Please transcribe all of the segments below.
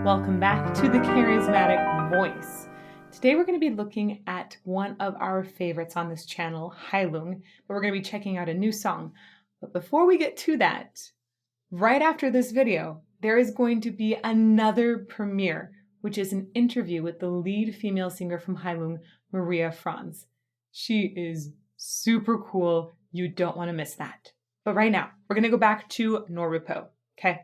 Welcome back to the Charismatic Voice. Today we're going to be looking at one of our favorites on this channel, Heilung, but we're going to be checking out a new song. But before we get to that, right after this video, there is going to be another premiere, which is an interview with the lead female singer from Heilung, Maria Franz. She is super cool. You don't want to miss that. But right now, we're going to go back to Norupo, okay?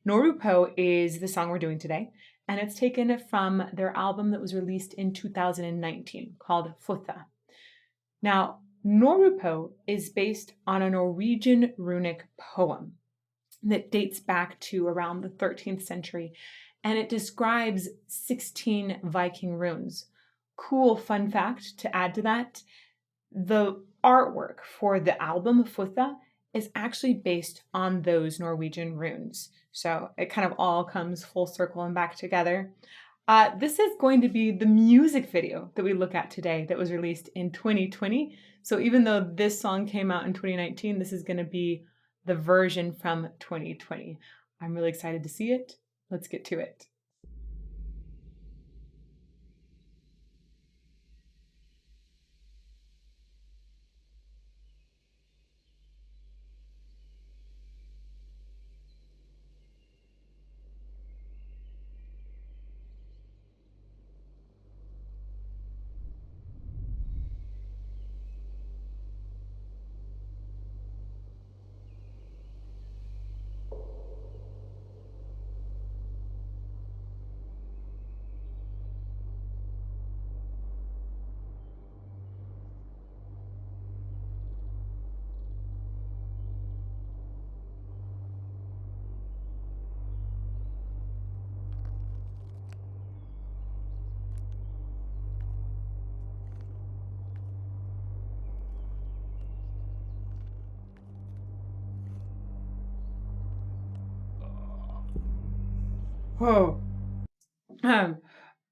Norupo is the song we're doing today, and it's taken from their album that was released in 2019 called Futha. Now, Norupo is based on a Norwegian runic poem that dates back to around the 13th century, and it describes 16 Viking runes. Cool fun fact to add to that, the artwork for the album Futha is actually based on those Norwegian runes. So it kind of all comes full circle and back together. This is going to be the music video that we look at today that was released in 2020. So even though this song came out in 2019, this is going to be the version from 2020. I'm really excited to see it. Let's get to it. Whoa.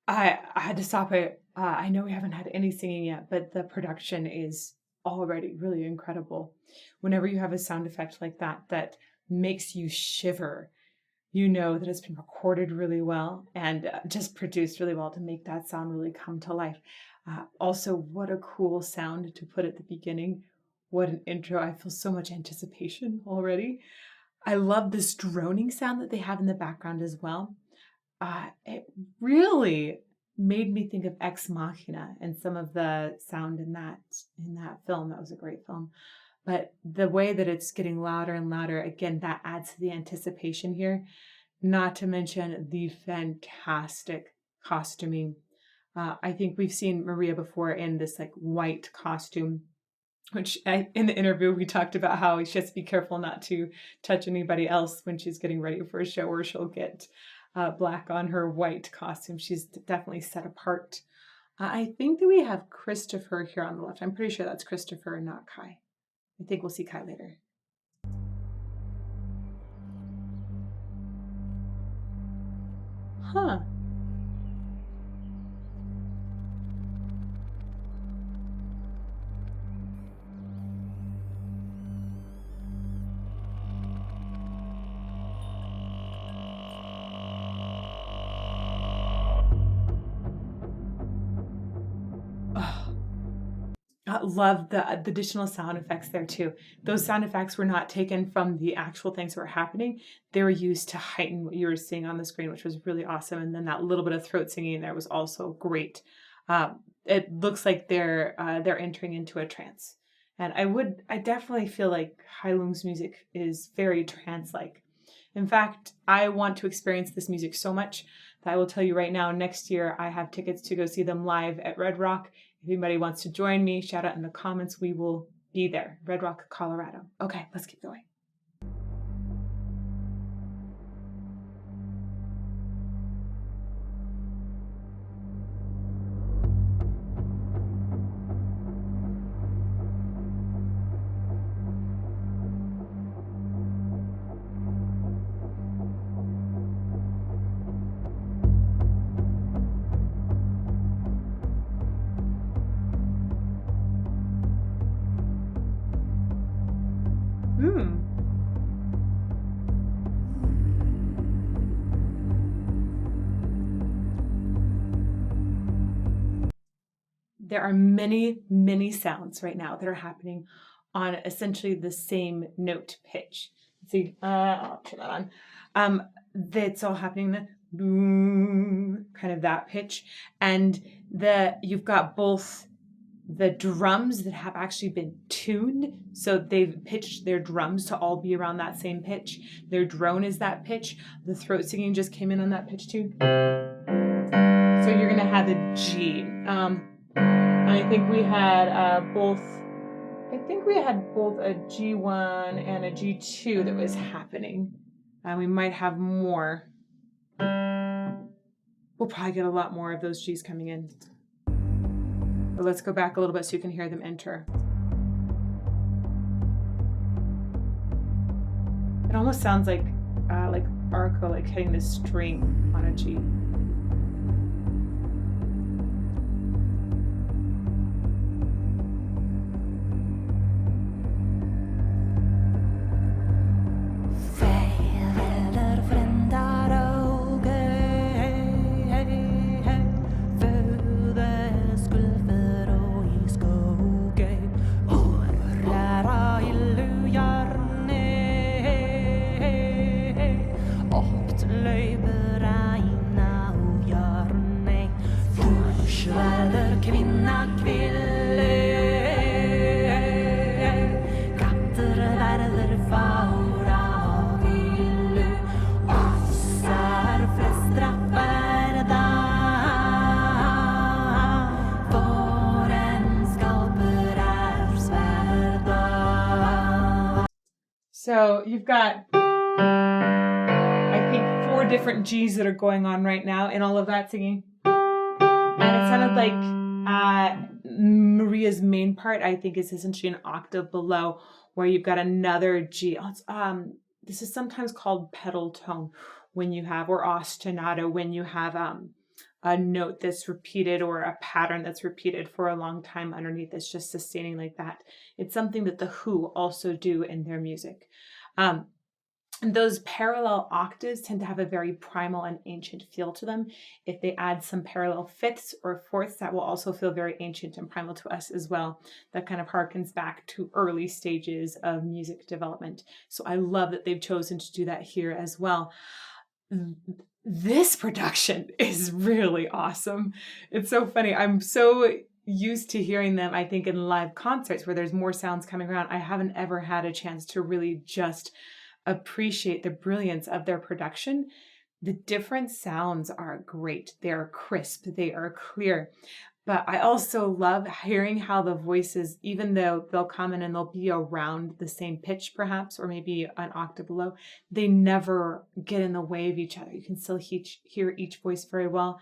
I had to stop it. I know we haven't had any singing yet, but the production is already really incredible. Whenever you have a sound effect like that that makes you shiver, you know that it's been recorded really well and just produced really well to make that sound really come to life. Also, what a cool sound to put at the beginning. What an intro. I feel so much anticipation already. I love this droning sound that they have in the background as well. It really made me think of Ex Machina and some of the sound in that film. That was a great film. But the way that it's getting louder and louder, again, that adds to the anticipation here. Not to mention the fantastic costuming. I think we've seen Maria before in this like white costume, which in the interview we talked about how she has to be careful not to touch anybody else when she's getting ready for a show, or she'll get black on her white costume. She's definitely set apart. I think that we have Christopher here on the left. I'm pretty sure that's Christopher, not Kai. I think we'll see Kai later. Huh. I love the additional sound effects there too. Those sound effects were not taken from the actual things that were happening. They were used to heighten what you were seeing on the screen, which was really awesome. And then that little bit of throat singing there was also great. It looks like they're entering into a trance. And I definitely feel like Heilung's music is very trance-like. In fact, I want to experience this music so much that I will tell you right now, next year I have tickets to go see them live at Red Rock. If anybody wants to join me, shout out in the comments. We will be there. Red Rock, Colorado. Okay, let's keep going. there are many, many sounds right now that are happening on essentially the same note pitch. Let's see, I'll turn that on. That's all happening the boom, kind of that pitch. And you've got both the drums that have actually been tuned. So they've pitched their drums to all be around that same pitch. Their drone is that pitch. The throat singing just came in on that pitch too. So you're going to have a G. I think we had both a G1 and a G2 that was happening. We might have more. We'll probably get a lot more of those G's coming in. But let's go back a little bit so you can hear them enter. It almost sounds like arco, like hitting the string on a G. So you've got, I think, 4 different G's that are going on right now in all of that singing. And it sounded like Maria's main part, I think, is essentially an octave below, where you've got another G. This is sometimes called pedal tone when you have, or ostinato, when you have a note that's repeated or a pattern that's repeated for a long time underneath. It's just sustaining like that. It's something that the Who also do in their music. Those parallel octaves tend to have a very primal and ancient feel to them. If they add some parallel fifths or fourths, that will also feel very ancient and primal to us as well. That kind of harkens back to early stages of music development. So I love that they've chosen to do that here as well. This production is really awesome. It's so funny. I'm so used to hearing them, I think, in live concerts where there's more sounds coming around. I haven't ever had a chance to really just appreciate the brilliance of their production. The different sounds are great. They are crisp. They are clear. But I also love hearing how the voices, even though they'll come in and they'll be around the same pitch perhaps, or maybe an octave below, they never get in the way of each other. You can still hear each voice very well.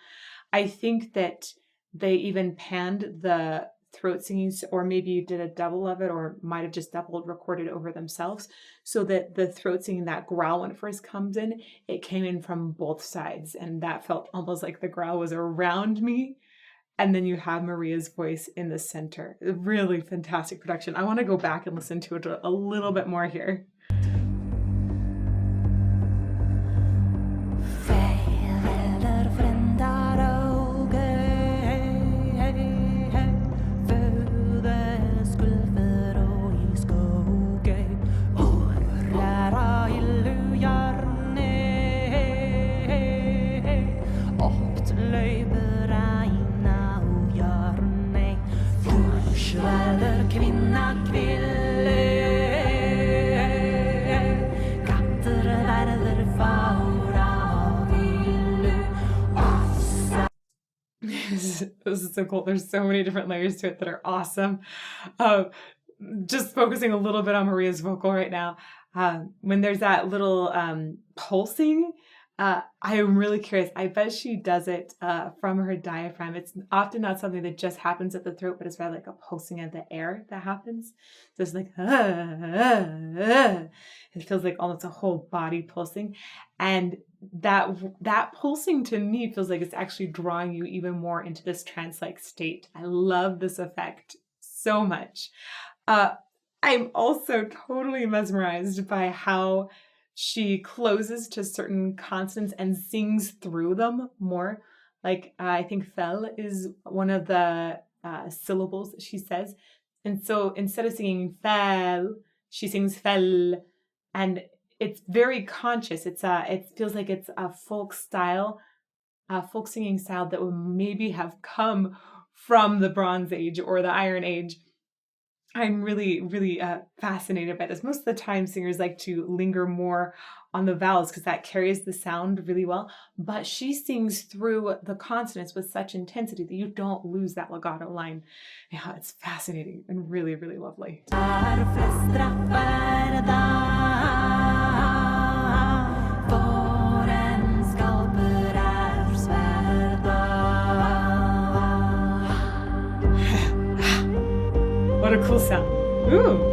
I think that they even panned the throat singing, or maybe you did a double of it, or might have just doubled recorded over themselves, so that the throat singing, that growl when it first comes in, it came in from both sides, and that felt almost like the growl was around me. And then you have Maria's voice in the center. Really fantastic production. I want to go back and listen to it a little bit more here. This is so cool. There's so many different layers to it that are awesome. Just focusing a little bit on Maria's vocal right now. When there's that little pulsing, I am really curious. I bet she does it from her diaphragm. It's often not something that just happens at the throat, but it's rather like a pulsing of the air that happens. So it's like, it feels like almost a whole body pulsing. And that pulsing to me feels like it's actually drawing you even more into this trance-like state. I love this effect so much. I'm also totally mesmerized by how she closes to certain consonants and sings through them more. Like I think fel is one of the syllables that she says. And so instead of singing fel, she sings fel, and it's very conscious. It feels like it's a folk style, a folk singing style that would maybe have come from the Bronze Age or the Iron Age. I'm really fascinated by this. Most of the time, singers like to linger more on the vowels because that carries the sound really well. But she sings through the consonants with such intensity that you don't lose that legato line. Yeah, it's fascinating and really lovely. What a cool sound. Ooh.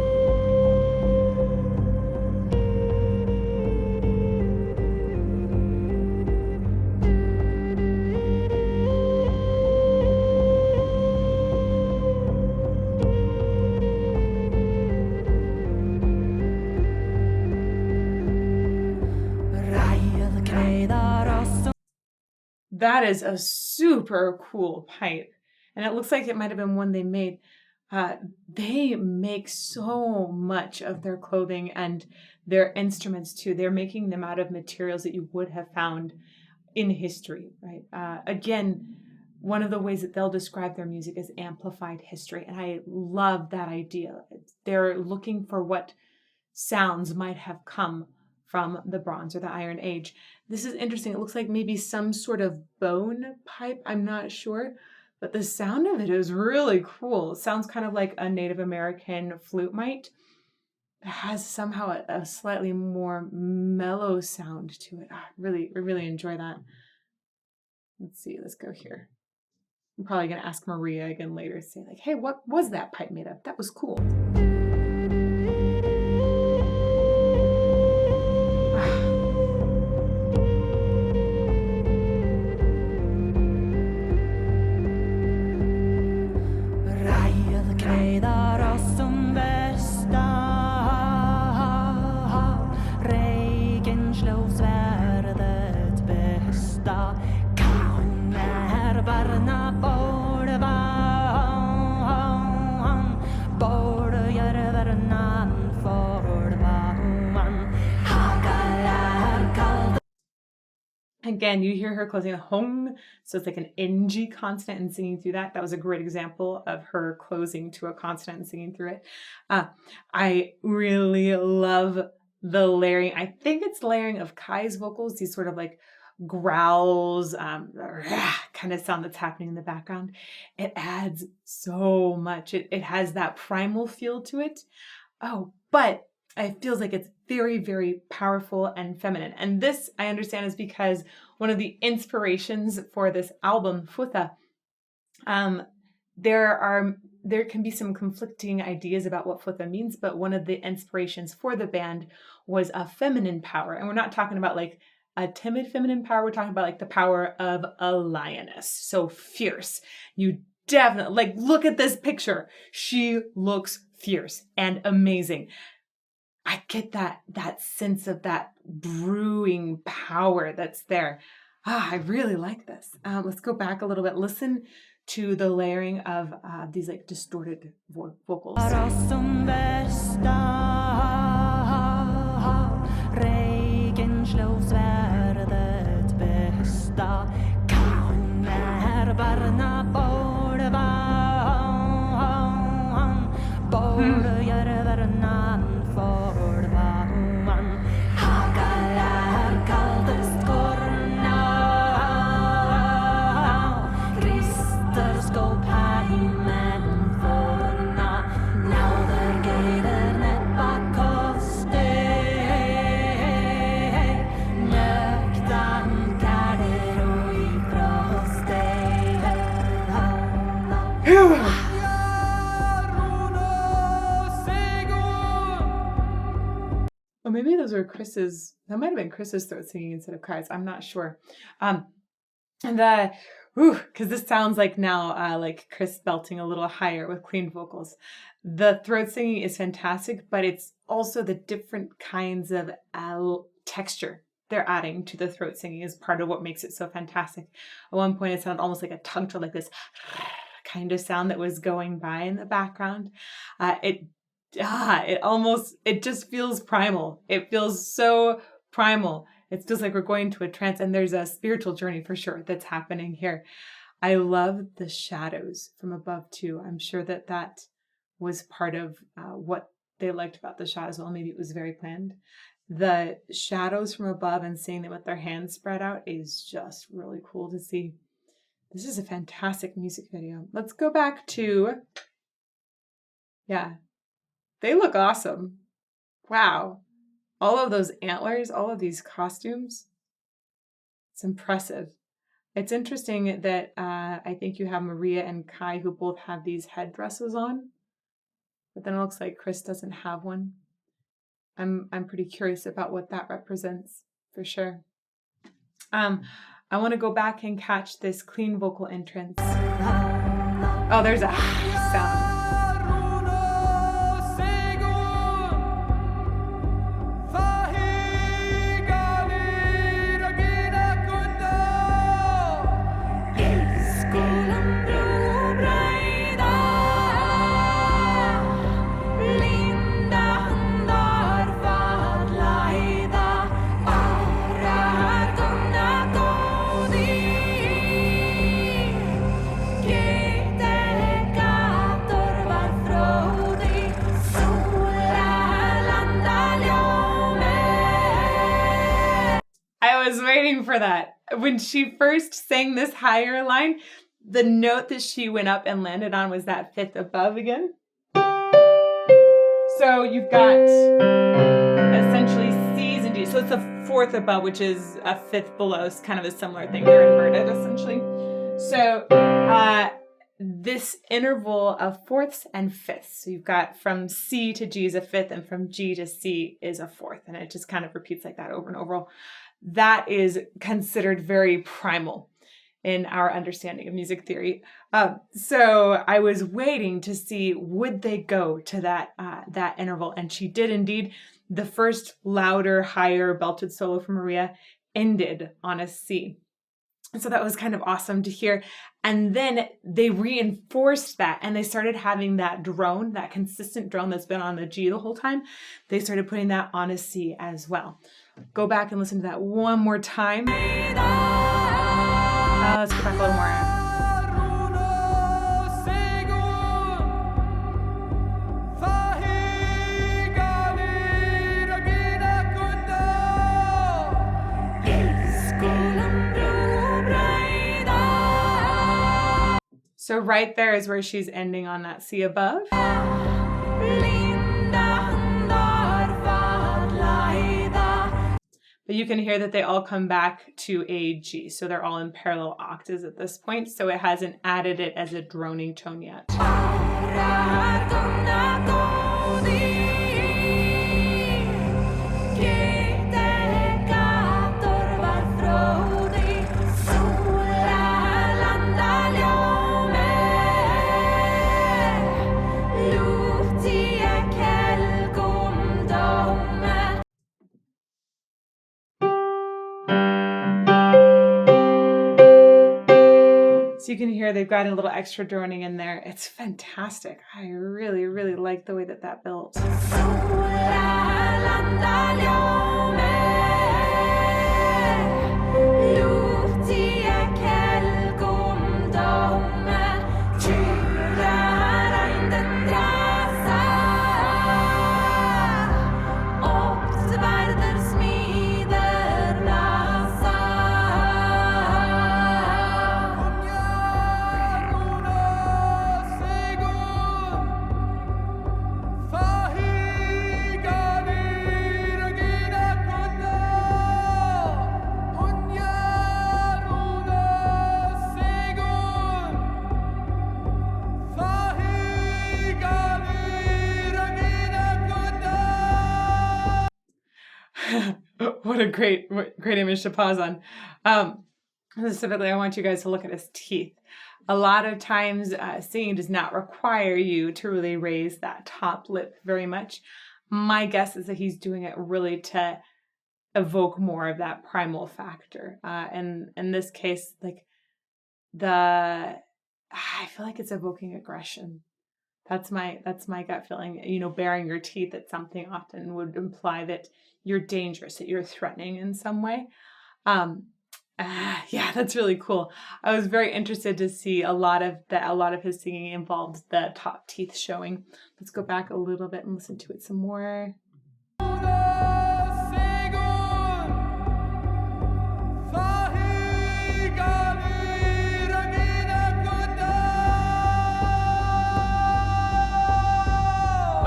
That is a super cool pipe. And it looks like it might have been one they made. They make so much of their clothing and their instruments too. They're making them out of materials that you would have found in history, right? Again, one of the ways that they'll describe their music is amplified history. And I love that idea. They're looking for what sounds might have come from the Bronze or the Iron Age. This is interesting. It looks like maybe some sort of bone pipe. I'm not sure. But the sound of it is really cool. It sounds kind of like a Native American flute might. It has somehow a slightly more mellow sound to it. I really enjoy that. Let's see, let's go here. I'm probably gonna ask Maria again later, say like, hey, what was that pipe made of? That was cool. Again, you hear her closing the hung, so it's like an NG consonant and singing through that. That was a great example of her closing to a consonant and singing through it. I really love the layering. I think it's layering of Kai's vocals, these sort of like growls, kind of sound that's happening in the background. It adds so much. It has that primal feel to it. Oh, but it feels like it's very powerful and feminine. And this, I understand, is because one of the inspirations for this album, Futa, there can be some conflicting ideas about what Futa means, but one of the inspirations for the band was a feminine power. And we're not talking about like a timid feminine power. We're talking about like the power of a lioness. So fierce. You definitely, like, look at this picture. She looks fierce and amazing. I get that sense of that brewing power that's there. I really like this. Let's go back a little bit. Listen to the layering of these like distorted vocals. Or maybe those are Chris's, that might have been Chris's throat singing instead of Kai's. I'm not sure. Because this sounds like now like Chris belting a little higher with clean vocals. The throat singing is fantastic, but it's also the different kinds of texture they're adding to the throat singing is part of what makes it so fantastic. At one point it sounded almost like a tongue trill, like this kind of sound that was going by in the background. It just feels primal. It feels so primal. It feels like we're going to a trance, and there's a spiritual journey for sure that's happening here. I love the shadows from above too. I'm sure that was part of what they liked about the shot as well. Maybe it was very planned. The shadows from above and seeing them with their hands spread out is just really cool to see. This is a fantastic music video. Let's go back to, yeah, they look awesome. Wow. All of those antlers, all of these costumes. It's impressive. It's interesting that I think you have Maria and Kai who both have these headdresses on, but then it looks like Chris doesn't have one. I'm pretty curious about what that represents for sure. I want to go back and catch this clean vocal entrance. Oh, there's a sound. I was waiting for that. When she first sang this higher line, the note that she went up and landed on was that fifth above again. So you've got essentially C's and D's. So it's a fourth above, which is a fifth below. It's kind of a similar thing. They're inverted essentially. So this interval of fourths and fifths. So you've got from C to G is a fifth, and from G to C is a fourth. And it just kind of repeats like that over and over. That is considered very primal in our understanding of music theory. So I was waiting to see, would they go to that interval? And she did indeed. The first louder, higher belted solo from Maria ended on a C. And so that was kind of awesome to hear. And then they reinforced that, and they started having that drone, that consistent drone that's been on the G the whole time. They started putting that on a C as well. Go back and listen to that one more time. Let's go back a little more. So right there is where she's ending on that C above. But you can hear that they all come back to a G. So they're all in parallel octaves at this point. So it hasn't added it as a droning tone yet. So you can hear they've got a little extra droning in there. It's fantastic. I really, really like the way that built. What a great image to pause on. Specifically, I want you guys to look at his teeth. A lot of times, singing does not require you to really raise that top lip very much. My guess is that he's doing it really to evoke more of that primal factor. And in this case, like the I feel like it's evoking aggression. That's my gut feeling. You know, baring your teeth at something often would imply that you're dangerous, that you're threatening in some way. Yeah, that's really cool. I was very interested to see a lot of his singing involved the top teeth showing. Let's go back a little bit and listen to it some more.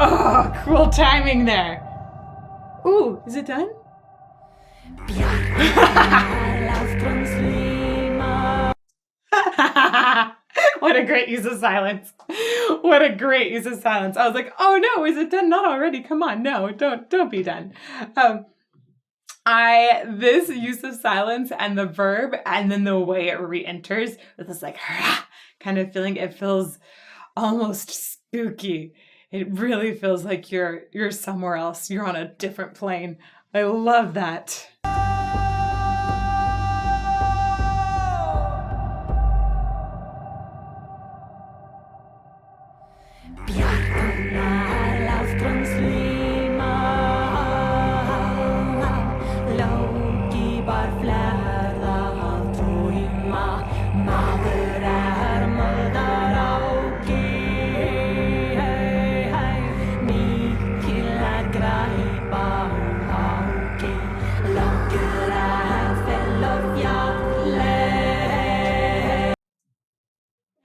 Oh, cool timing there. Ooh, is it done? What a great use of silence. What a great use of silence. I was like, oh no, is it done? Not already. Come on. No, don't be done. This use of silence and the verb and then the way it re-enters with this like kind of feeling, it feels almost spooky. It really feels like you're somewhere else. You're on a different plane. I love that.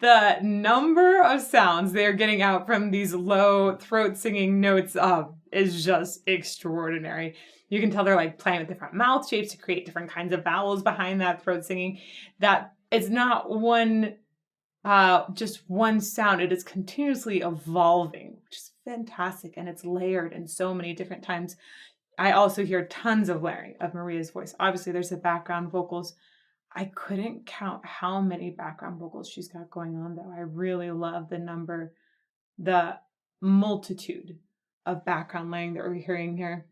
The number of sounds they're getting out from these low throat singing notes is just extraordinary. You can tell they're like playing with different mouth shapes to create different kinds of vowels behind that throat singing. That it's not just one sound. It is continuously evolving, which is fantastic, and it's layered in so many different times. I also hear tons of layering of Maria's voice. Obviously, there's the background vocals. I couldn't count how many background vocals she's got going on, though. I really love the multitude of background layering that we're hearing here.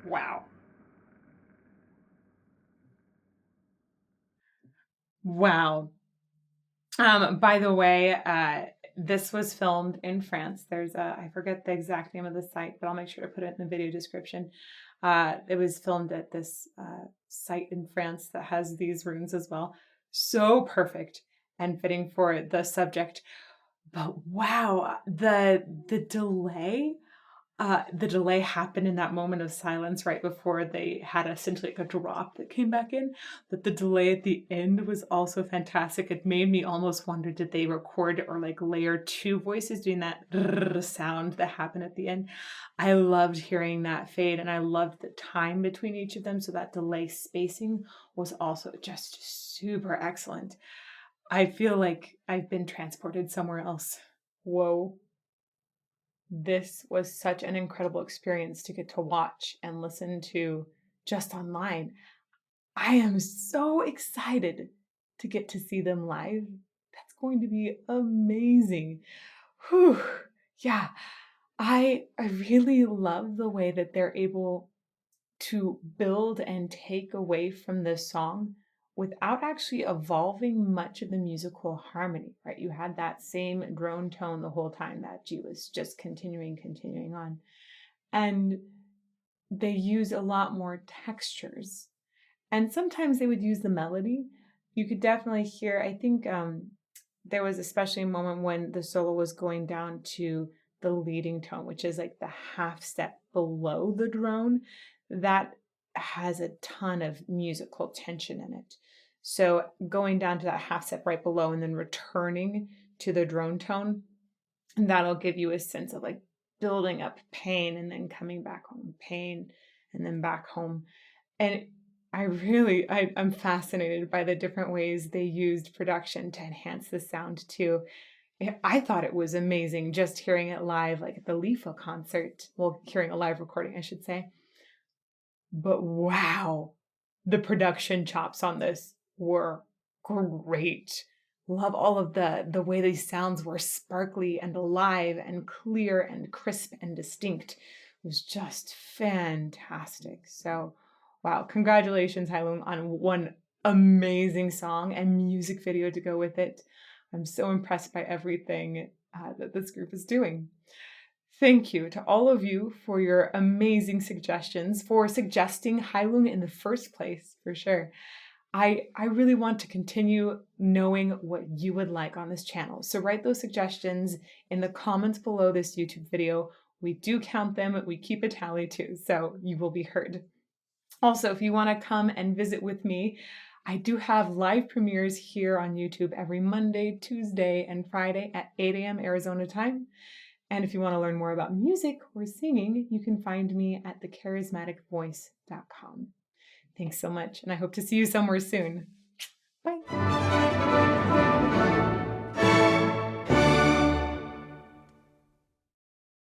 Wow. Wow. By the way, this was filmed in France. There's I forget the exact name of the site, but I'll make sure to put it in the video description. It was filmed at this site in France that has these runes as well. So perfect and fitting for the subject. But wow, the delay. The delay happened in that moment of silence right before they had essentially like a drop that came back in. But the delay at the end was also fantastic. It made me almost wonder, did they record or like layer two voices doing that sound that happened at the end? I loved hearing that fade, and I loved the time between each of them. So that delay spacing was also just super excellent. I feel like I've been transported somewhere else. Whoa. This was such an incredible experience to get to watch and listen to just online. I am so excited to get to see them live. That's going to be amazing. Whew. Yeah, I really love the way that they're able to build and take away from this song without actually evolving much of the musical harmony, right? You had that same drone tone the whole time. That G was just continuing on. And they use a lot more textures. And sometimes they would use the melody. You could definitely hear, I think there was especially a moment when the solo was going down to the leading tone, which is like the half step below the drone. That has a ton of musical tension in it. So going down to that half step right below and then returning to the drone tone, that'll give you a sense of like building up pain and then coming back home, pain and then back home. And I'm fascinated by the different ways they used production to enhance the sound too. I thought it was amazing just hearing it live, like at the Lifa concert. Well, hearing a live recording, I should say. But wow, the production chops on this were great. Love all of the way these sounds were sparkly and alive and clear and crisp and distinct. It was just fantastic. So, wow, congratulations, Heilung, on one amazing song and music video to go with it. I'm so impressed by everything that this group is doing. Thank you to all of you for your amazing suggestions, for suggesting Heilung in the first place, for sure. I really want to continue knowing what you would like on this channel. So write those suggestions in the comments below this YouTube video. We do count them, we keep a tally too, so you will be heard. Also, if you want to come and visit with me, I do have live premieres here on YouTube every Monday, Tuesday, and Friday at 8 a.m. Arizona time. And if you want to learn more about music or singing, you can find me at thecharismaticvoice.com. Thanks so much, and I hope to see you somewhere soon. Bye.